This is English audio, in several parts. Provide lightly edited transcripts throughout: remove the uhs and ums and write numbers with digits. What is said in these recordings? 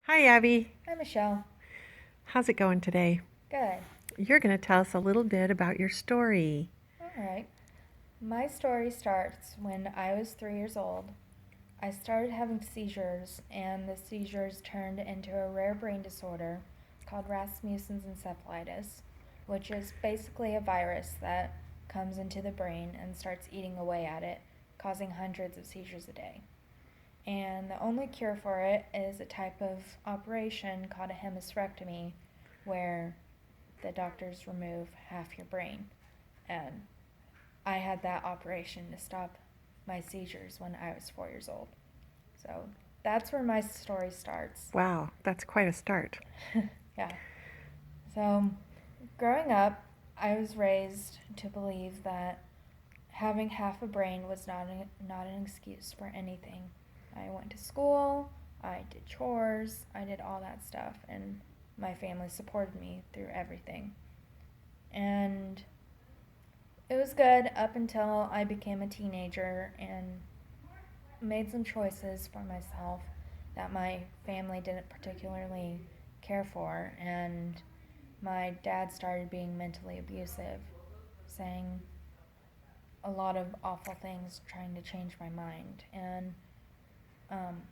Hi, Abby. Hi, Michelle. How's it going today? Good. You're going to tell us a little bit about your story. All right. My story starts when I was 3 years old. I started having seizures, and the seizures turned into a rare brain disorder called Rasmussen's encephalitis, which is basically a virus that comes into the brain and starts eating away at it, causing hundreds of seizures a day. And the only cure for it is a type of operation called a hemispherectomy, where the doctors remove half your brain. And I had that operation to stop my seizures when I was 4 years old. So that's where my story starts. Wow, that's quite a start. Yeah. So growing up, I was raised to believe that having half a brain was not an excuse for anything. I went to school, I did chores, I did all that stuff, and my family supported me through everything. And it was good up until I became a teenager and made some choices for myself that my family didn't particularly care for. And my dad started being mentally abusive, saying a lot of awful things, trying to change my mind. And um,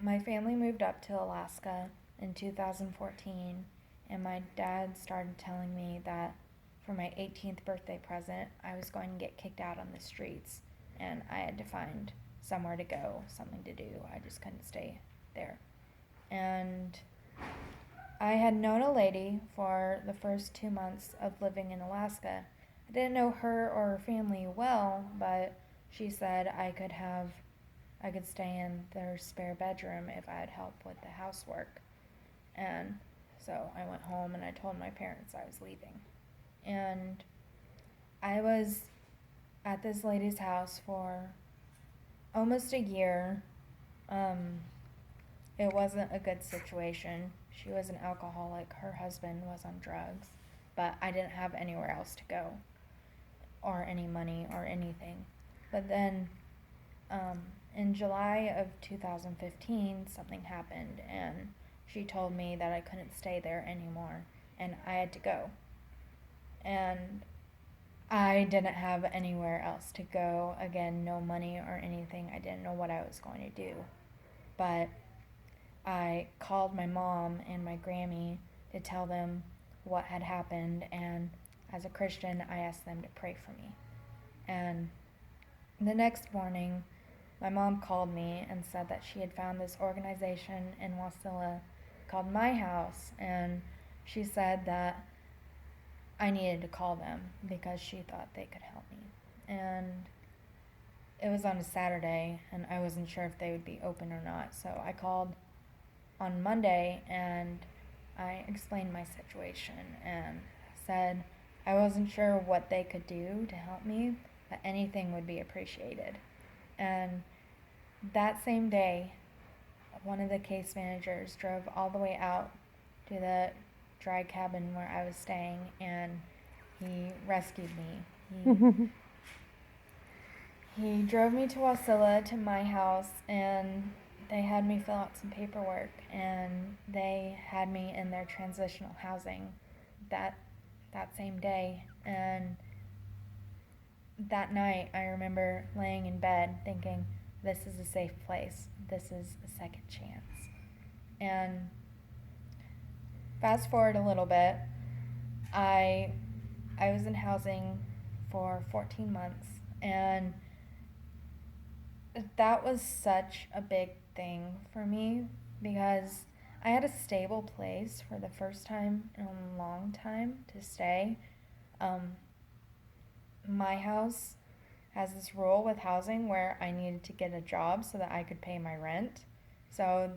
my family moved up to Alaska in 2014, and my dad started telling me that for my 18th birthday present, I was going to get kicked out on the streets, and I had to find somewhere to go, something to do. I just couldn't stay there. And I had known a lady for the first 2 months of living in Alaska. I didn't know her or her family well, but she said I could stay in their spare bedroom if I had help with the housework. And so I went home and I told my parents I was leaving. And I was at this lady's house for almost a year. Um, it wasn't a good situation. She was an alcoholic, her husband was on drugs, but I didn't have anywhere else to go or any money or anything. But then um, in July of 2015, something happened, and she told me that I couldn't stay there anymore and I had to go. And I didn't have anywhere else to go. Again, no money or anything. I didn't know what I was going to do. But I called my mom and my Grammy to tell them what had happened, and as a Christian, I asked them to pray for me. And the next morning, my mom called me and said that she had found this organization in Wasilla called My House, and she said that I needed to call them because she thought they could help me. And it was on a Saturday, and I wasn't sure if they would be open or not, so I called on Monday and I explained my situation and said I wasn't sure what they could do to help me, but anything would be appreciated. And that same day, one of the case managers drove all the way out to the dry cabin where I was staying, and he rescued me. He drove me to Wasilla to my house, and they had me fill out some paperwork, and they had me in their transitional housing that that same day. And that night, I remember laying in bed thinking, "This is a safe place. This is a second chance." And fast forward a little bit, I I was in housing for 14 months, and that was such a big thing for me because I had a stable place for the first time in a long time to stay. Um, my house has this rule with housing where I needed to get a job so that I could pay my rent. So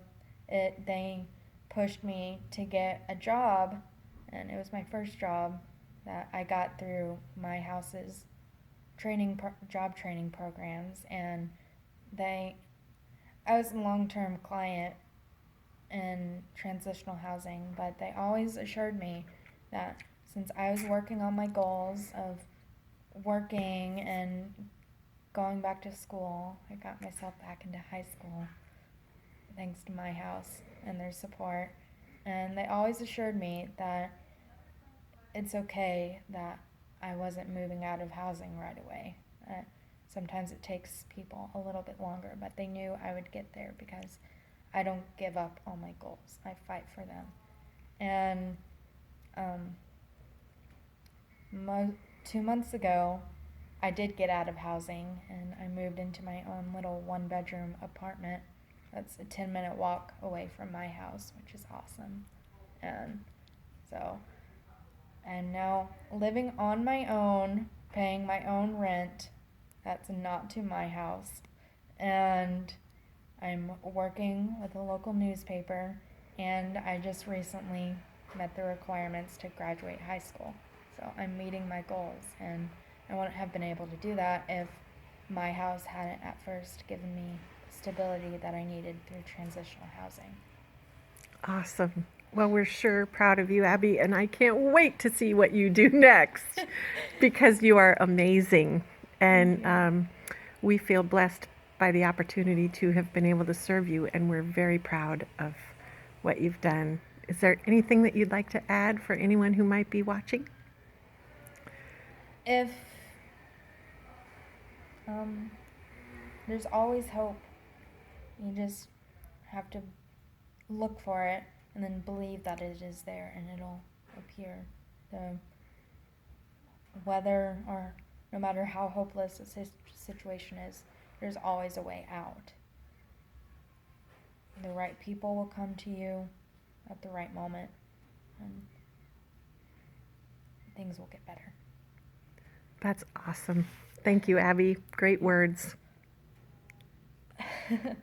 they pushed me to get a job, and it was my first job that I got through my house's job training programs, and they I was a long-term client in transitional housing, but they always assured me that since I was working on my goals of working and going back to school, I got myself back into high school thanks to my house. and their support. And they always assured me that it's okay that I wasn't moving out of housing right away. Sometimes it takes people a little bit longer, but they knew I would get there because I don't give up on my goals. I fight for them. And um, 2 months ago, I did get out of housing and I moved into my own little 1-bedroom apartment that's a 10-minute walk away from my house, which is awesome. And so I'm now living on my own, paying my own rent. That's not to my house. And I'm working with a local newspaper, and I just recently met the requirements to graduate high school. So I'm meeting my goals, and I wouldn't have been able to do that if my house hadn't at first given me the stability that I needed through transitional housing. Awesome. Well, we're sure proud of you, Abby, and I can't wait to see what you do next because you are amazing. And we feel blessed by the opportunity to have been able to serve you, and we're very proud of what you've done. Is there anything that you'd like to add for anyone who might be watching? If there's always hope, you just have to look for it and then believe that it is there and it'll appear. The whether or no matter how hopeless a situation is, there's always a way out. The right people will come to you at the right moment, and things will get better. That's awesome. Thank you, Abby. Great words.